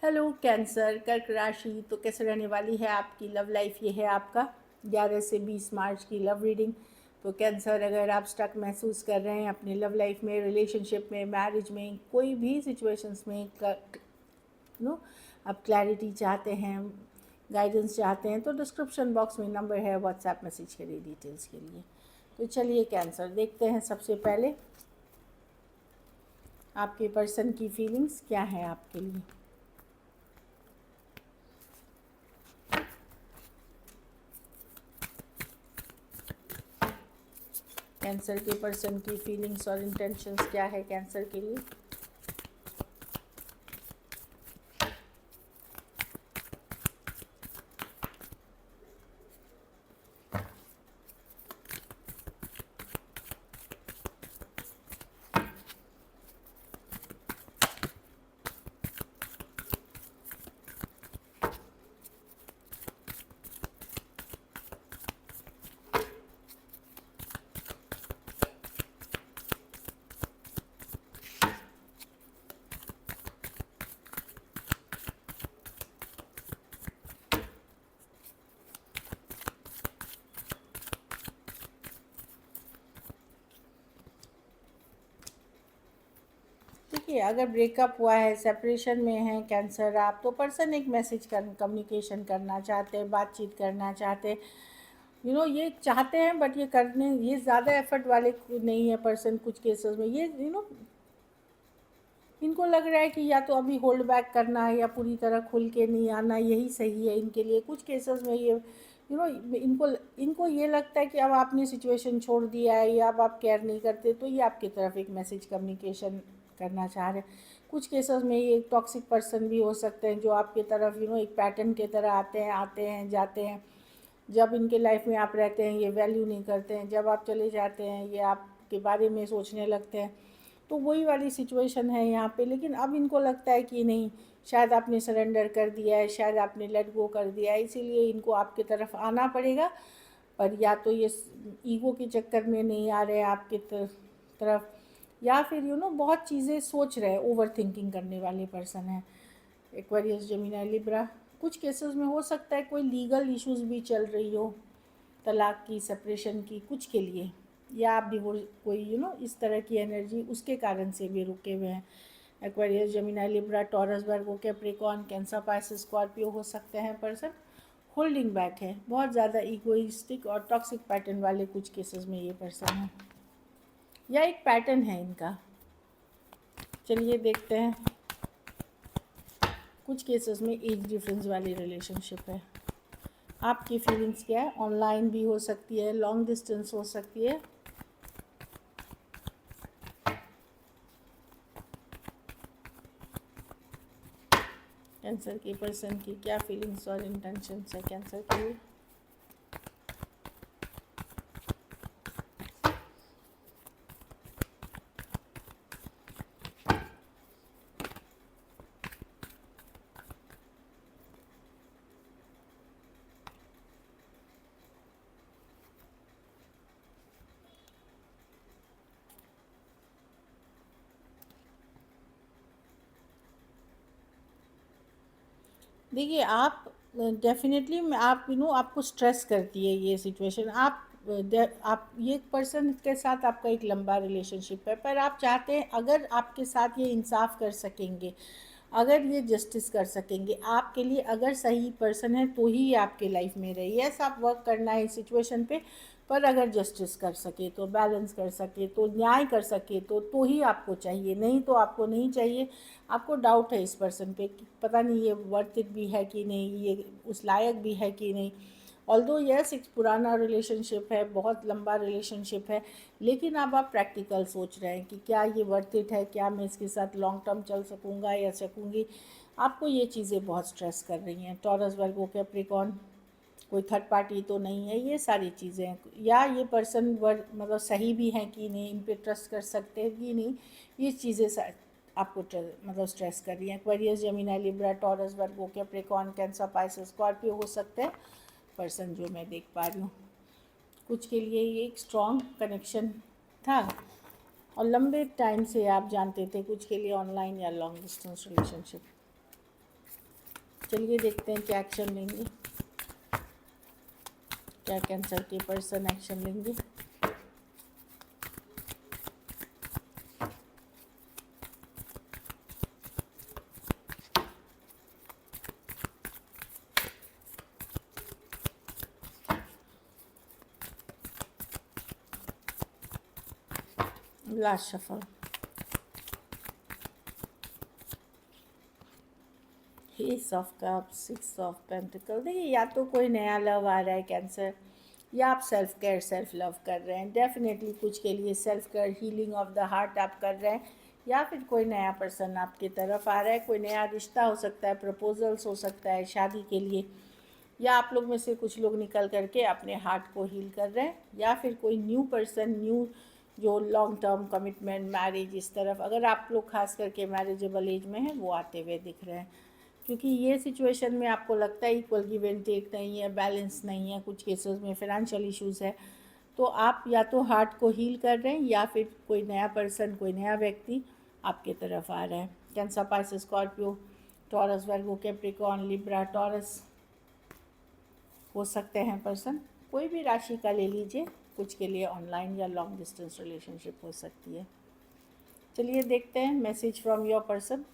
Hello cancer, कर्क राशि। तो कैसे रहने वाली है आपकी लव लाइफ? ये है आपका 11 से 20 मार्च की लव रीडिंग। तो कैंसर, अगर आप स्टक महसूस कर रहे हैं अपनी लव लाइफ में, रिलेशनशिप में, मैरिज में, कोई भी सिचुएशंस में नो आप क्लैरिटी चाहते हैं, गाइडेंस चाहते हैं, तो डिस्क्रिप्शन बॉक्स में नंबर है, व्हाट्सएप मैसेज करिए डिटेल्स के लिए। तो चलिए कैंसर, देखते हैं सबसे पहले आपके पर्सन की फीलिंग्स क्या है आपके लिए। कैंसर के पर्सन की फीलिंग्स और इंटेंशंस क्या है कैंसर के लिए। देखिए, अगर ब्रेकअप हुआ है, सेपरेशन में है कैंसर आप, तो पर्सन एक मैसेज कम्युनिकेशन करना चाहते हैं, बातचीत करना चाहते हैं, ये चाहते हैं, बट ये करने, ये ज़्यादा एफर्ट वाले नहीं है पर्सन। कुछ केसेस में ये इनको लग रहा है कि या तो अभी होल्ड बैक करना है या पूरी तरह खुल के नहीं आना, यही सही है इनके लिए। कुछ केसेस में ये इनको इनको ये लगता है कि अब आपने सिचुएशन छोड़ दिया है या अब आप केयर नहीं करते, तो ये आपकी तरफ एक मैसेज कम्युनिकेशन करना चाह रहे हैं। कुछ केसेस में ये एक टॉक्सिक पर्सन भी हो सकते हैं जो आपकी तरफ एक पैटर्न के तरह आते हैं जाते हैं। जब इनके लाइफ में आप रहते हैं ये वैल्यू नहीं करते हैं, जब आप चले जाते हैं ये आपके बारे में सोचने लगते हैं। तो वही वाली सिचुएशन है यहाँ पे। लेकिन अब इनको लगता है कि नहीं, शायद आपने सरेंडर कर दिया है, शायद आपने लेट गो कर दिया है, इसीलिए इनको आपके तरफ आना पड़ेगा। पर या तो ये ईगो के चक्कर में नहीं आ रहे हैं आपकी तरफ, या फिर बहुत चीज़ें सोच रहे हैं, ओवर थिंकिंग करने वाले पर्सन हैं। Aquarius, Gemini, Libra. कुछ केसेस में हो सकता है कोई लीगल इश्यूज भी चल रही हो, तलाक की, सेपरेशन की, कुछ के लिए, या आप डिवोर्स, कोई इस तरह की एनर्जी उसके कारण से भी रुके हुए हैं। एक्वेरियस, जेमिनी, लिब्रा, टॉरस, वर्गो, कैप्रिकॉर्न, कैंसर, पाइसेस, स्कॉर्पियो हो सकते हैं पर्सन। होल्डिंग बैक है, बहुत ज़्यादा ईगोइस्टिक और टॉक्सिक पैटर्न वाले कुछ केसेस में ये पर्सन है, या एक पैटर्न है इनका। चलिए देखते हैं। कुछ केसेस में एज डिफरेंस वाली रिलेशनशिप है। आपकी फीलिंग्स क्या है? ऑनलाइन भी हो सकती है, लॉन्ग डिस्टेंस हो सकती है। कैंसर के पर्सन की क्या फीलिंग्स और इंटेंशंस है कैंसर के लिए। देखिए, आप डेफिनेटली आप आपको स्ट्रेस करती है ये सिचुएशन। आप ये पर्सन के साथ आपका एक लंबा रिलेशनशिप है, पर आप चाहते हैं अगर आपके साथ ये इंसाफ कर सकेंगे, अगर ये जस्टिस कर सकेंगे आपके लिए, अगर सही पर्सन है तो ही आपके लाइफ में रही। यस, आप वर्क करना है इस सिचुएशन पे, पर अगर जस्टिस कर सके तो, बैलेंस कर सके तो, न्याय कर सके तो ही आपको चाहिए, नहीं तो आपको नहीं चाहिए। आपको डाउट है इस पर्सन पे कि पता नहीं ये वर्थ इट भी है कि नहीं, ये उस लायक भी है कि नहीं। ऑल्दो यस, एक पुराना रिलेशनशिप है, बहुत लंबा रिलेशनशिप है, लेकिन अब आप प्रैक्टिकल सोच रहे हैं कि क्या ये वर्थ इट है, क्या मैं इसके साथ लॉन्ग टर्म चल सकूँगा या सकूँगी। आपको ये चीज़ें बहुत स्ट्रेस कर रही हैं। टॉरस, वर्गो, कैप्रिकॉर्न, कोई थर्ड पार्टी तो नहीं है, ये सारी चीज़ें। या ये पर्सन मतलब सही भी हैं कि नहीं, इन पे ट्रस्ट कर सकते हैं कि नहीं, ये चीज़ें आपको मतलब स्ट्रेस कर रही हैं। एक्वेरियस, जेमिनी, लिब्रा, टॉरस, वर्गो, कैप्रिकॉर्न, कैंसर, पाइसेस, स्कॉर्पियो हो सकते हैं पर्सन जो मैं देख पा रही हूँ। कुछ के लिए ये एक स्ट्रॉन्ग कनेक्शन था और लंबे टाइम से आप जानते थे, कुछ के लिए ऑनलाइन या लॉन्ग डिस्टेंस रिलेशनशिप। चलिए देखते हैं क्या एक्शन लेंगे, क्या कैंसर के पर्सन एक्शन लेंगे। Last shuffle, S of cups, six of pentacle. देखिए या तो कोई नया लव आ रहा है कैंसर, या आप सेल्फ केयर सेल्फ लव कर रहे हैं। डेफिनेटली कुछ के लिए self care, healing of the heart आप कर रहे हैं, या फिर कोई नया पर्सन आपकी तरफ आ रहा है, कोई नया रिश्ता हो सकता है, प्रपोजल्स हो सकता है शादी के लिए, या आप लोग में से कुछ लोग निकल करके अपने हार्ट को हील कर रहे हैं, या फिर कोई न्यू पर्सन, न्यू जो लॉन्ग टर्म कमिटमेंट, मैरिज, इस तरफ अगर आप लोग खास करके मैरिजेबल एज में हैं वो आते हुए दिख रहे हैं। क्योंकि ये सिचुएशन में आपको लगता है इक्वल गिव एंड टेक नहीं है, बैलेंस नहीं है, कुछ केसेस में फाइनेंशियल इश्यूज़ है, तो आप या तो हार्ट को हील कर रहे हैं, या फिर कोई नया पर्सन, कोई नया व्यक्ति आपके तरफ आ रहा है। कैंसर, पाइसेस, स्कॉर्पियो, टॉरस, वर्गो, कैप्रिकॉर्न, लिब्रा, टॉरस हो सकते हैं पर्सन। कोई भी राशि का ले लीजिए, कुछ के लिए ऑनलाइन या लॉन्ग डिस्टेंस रिलेशनशिप हो सकती है। चलिए देखते हैं message from your person.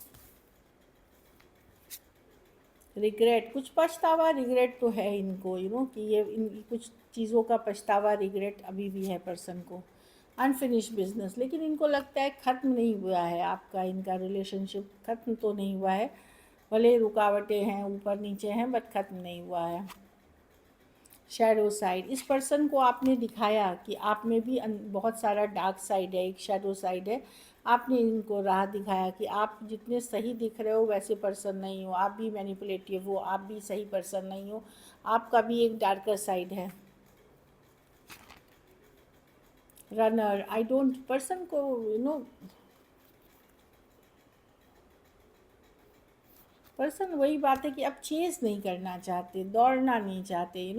Regret, कुछ पछतावा, रिग्रेट तो है इनको, कि ये इन कुछ चीज़ों का पछतावा, रिग्रेट अभी भी है पर्सन को। अनफिनिश बिजनेस, लेकिन इनको लगता है ख़त्म नहीं हुआ है आपका, इनका रिलेशनशिप ख़त्म तो नहीं हुआ है, भले रुकावटें हैं, ऊपर नीचे हैं, बट ख़त्म नहीं हुआ है। शैडो साइड, इस पर्सन को आपने दिखाया कि आप में भी बहुत सारा डार्क साइड है, एक शैडो साइड है। आपने इनको राह दिखाया कि आप जितने सही दिख रहे हो वैसे पर्सन नहीं हो, आप भी मैनिपुलेटिव हो, आप भी सही पर्सन नहीं हो, आपका भी एक डार्कर साइड है। रनर, आई डोंट, पर्सन को पर्सन वही बात है कि आप चेस नहीं करना चाहते, दौड़ना नहीं चाहते,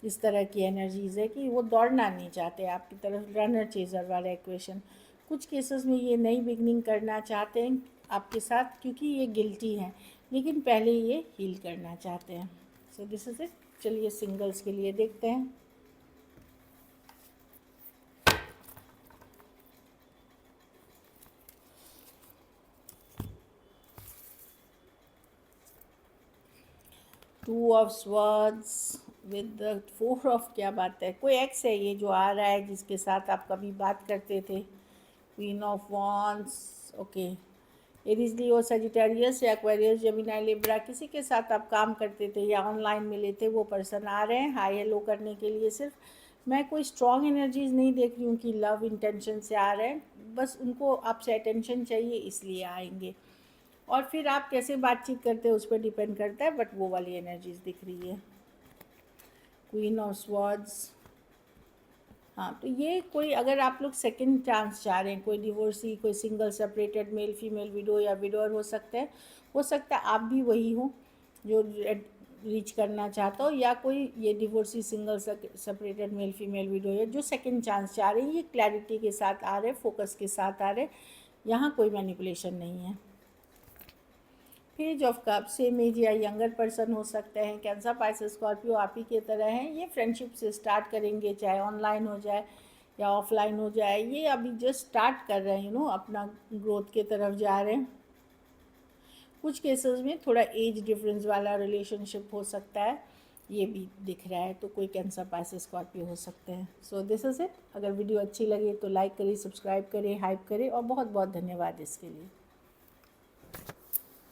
इस तरह की एनर्जीज़ है कि वो दौड़ना नहीं चाहते आपकी तरफ, रनर चेजर वाला इक्वेशन। कुछ केसेस में ये नई बिगनिंग करना चाहते हैं आपके साथ, क्योंकि ये गिल्टी हैं, लेकिन पहले ये हील करना चाहते हैं। So this is it. चलिए सिंगल्स के लिए देखते हैं। Two of swords with the four of, क्या बात है, कोई एक्स है ये जो आ रहा है, जिसके साथ आप कभी बात करते थे। Queen of wands, okay. Aries, Leo, Sagittarius या एक्वेरियस, जेमिनी, लिब्रा, किसी के साथ आप काम करते थे या ऑनलाइन मिले थे, वो पर्सन आ रहे हैं हाई हेलो करने के लिए। सिर्फ मैं कोई स्ट्रॉन्ग एनर्जीज नहीं देख रही हूँ कि लव इंटेंशन से आ रहे हैं, बस उनको आपसे अटेंशन चाहिए इसलिए आएंगे, और फिर आप कैसे बातचीत करते हैं उस पर डिपेंड करता है, बट वो वाली एनर्जीज दिख रही है। क्वीन ऑफ स्वॉर्ड्स, हाँ, तो ये कोई, अगर आप लोग सेकंड चांस चाह रहे हैं, कोई डिवोर्सी, कोई single separated male female, window या विडोअर हो सकते हैं, हो सकता है आप भी वही हो जो रीच करना चाहता हो, या कोई ये divorcee, single separated male female, window या जो सेकंड चांस चाह रहे हैं, ये क्लैरिटी के साथ आ रहे हैं, फोकस के साथ आ रहे हैं, यहाँ कोई मैनिपुलेशन नहीं है। पेज ऑफ कप, सेम एज या यंगर पर्सन हो सकते हैं। कैंसर, पाइसेस, स्कॉर्पियो आप ही की तरह हैं। ये फ्रेंडशिप से स्टार्ट करेंगे, चाहे ऑनलाइन हो जाए या ऑफलाइन हो जाए, ये अभी जस्ट स्टार्ट कर रहे हैं, अपना ग्रोथ के तरफ जा रहे हैं। कुछ केसेस में थोड़ा एज डिफरेंस वाला रिलेशनशिप हो सकता है, ये भी दिख रहा है, तो कोई कैंसर, पाइसेस, स्कॉर्पियो हो सकते हैं। So this is it. अगर वीडियो अच्छी लगे तो लाइक करें, सब्सक्राइब करें, हाइप करें, और बहुत बहुत धन्यवाद इसके लिए।